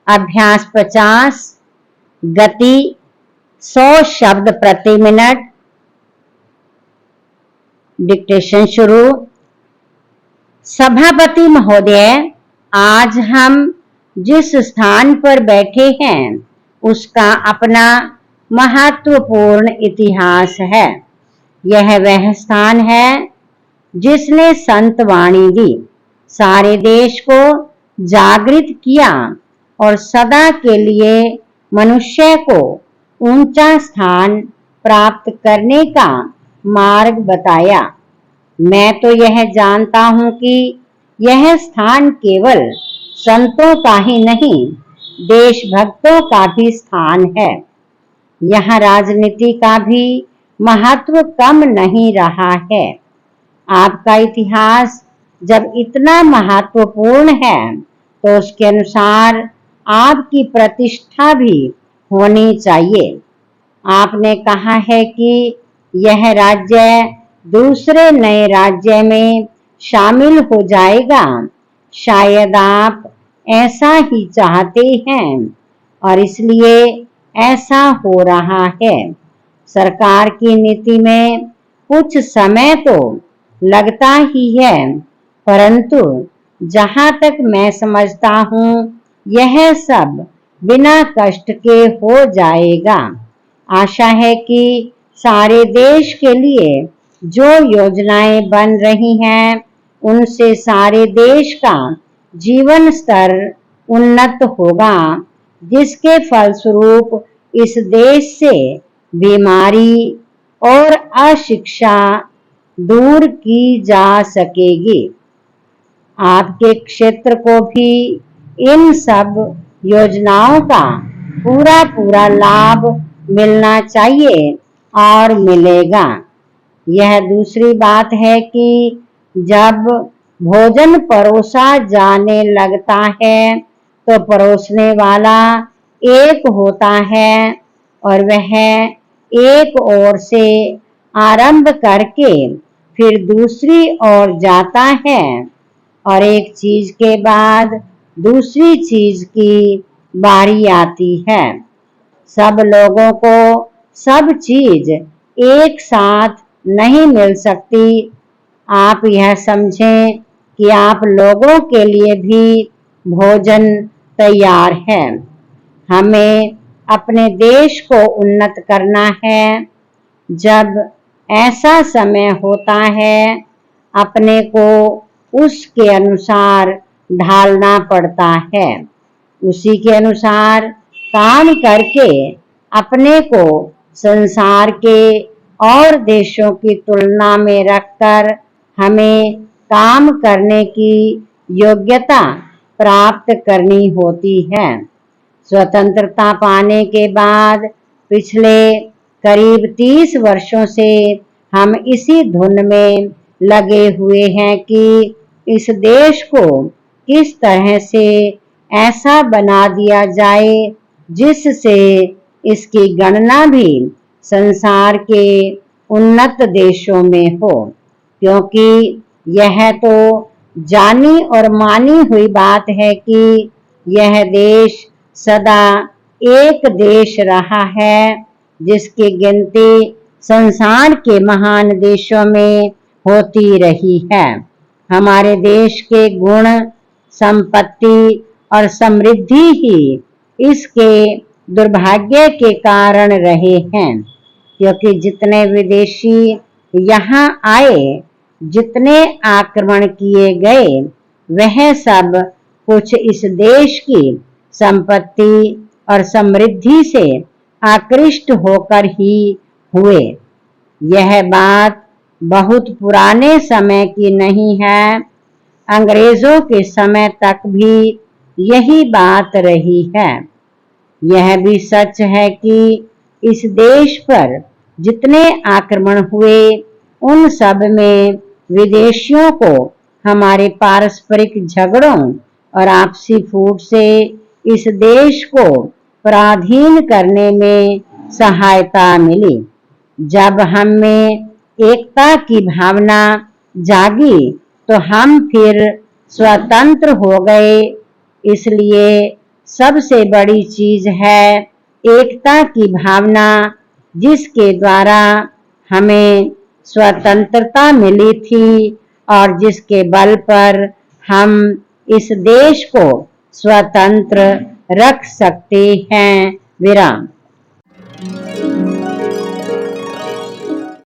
अभ्यास 50, गति 100 शब्द प्रति मिनट। डिक्टेशन शुरू। सभापति महोदय, आज हम जिस स्थान पर बैठे हैं उसका अपना महत्वपूर्ण इतिहास है। यह वह स्थान है जिसने संत वाणी दी, सारे देश को जागृत किया और सदा के लिए मनुष्य को ऊंचा स्थान प्राप्त करने का मार्ग बताया। मैं तो यह जानता हूं कि यह स्थान केवल संतों का ही नहीं, देशभक्तों का भी स्थान है। यहाँ राजनीति का भी महत्व कम नहीं रहा है। आपका इतिहास जब इतना महत्वपूर्ण है तो उसके अनुसार आपकी प्रतिष्ठा भी होनी चाहिए। आपने कहा है कि यह राज्य दूसरे नए राज्य में शामिल हो जाएगा। शायद आप ऐसा ही चाहते हैं और इसलिए ऐसा हो रहा है। सरकार की नीति में कुछ समय तो लगता ही है, परंतु जहां तक मैं समझता हूं यह सब बिना कष्ट के हो जाएगा। आशा है कि सारे देश के लिए जो योजनाएं बन रही हैं उनसे सारे देश का जीवन स्तर उन्नत होगा, जिसके फलस्वरूप इस देश से बीमारी और अशिक्षा दूर की जा सकेगी। आपके क्षेत्र को भी इन सब योजनाओं का पूरा लाभ मिलना चाहिए और मिलेगा। यह दूसरी बात है कि जब भोजन परोसा जाने लगता है तो परोसने वाला एक होता है और वह एक ओर से आरंभ करके फिर दूसरी ओर जाता है और एक चीज के बाद दूसरी चीज की बारी आती है। सब लोगों को सब चीज एक साथ नहीं मिल सकती। आप यह समझें कि आप लोगों के लिए भी भोजन तैयार है। हमें अपने देश को उन्नत करना है। जब ऐसा समय होता है अपने को उसके अनुसार ढालना पड़ता है। उसी के अनुसार काम करके अपने को संसार के और देशों की तुलना में रखकर हमें काम करने की योग्यता प्राप्त करनी होती है। स्वतंत्रता पाने के बाद पिछले करीब 30 वर्षों से हम इसी धुन में लगे हुए हैं कि इस देश को किस तरह से ऐसा बना दिया जाए जिससे इसकी गणना भी संसार के उन्नत देशों में हो, क्योंकि यह तो जानी और मानी हुई बात है कि यह देश सदा एक देश रहा है जिसकी गिनती संसार के महान देशों में होती रही है। हमारे देश के गुण, संपत्ति और समृद्धि ही इसके दुर्भाग्य के कारण रहे हैं, क्योंकि जितने विदेशी यहाँ आए, जितने आक्रमण किए गए, वह सब कुछ इस देश की संपत्ति और समृद्धि से आकृष्ट होकर ही हुए। यह बात बहुत पुराने समय की नहीं है। अंग्रेजों के समय तक भी यही बात रही है। यह भी सच है कि इस देश पर जितने आक्रमण हुए उन सब में विदेशियों को हमारे पारस्परिक झगड़ों और आपसी फूट से इस देश को पराधीन करने में सहायता मिली। जब हम में एकता की भावना जागी तो हम फिर स्वतंत्र हो गए। इसलिए सबसे बड़ी चीज है एकता की भावना, जिसके द्वारा हमें स्वतंत्रता मिली थी और जिसके बल पर हम इस देश को स्वतंत्र रख सकते हैं। विराम।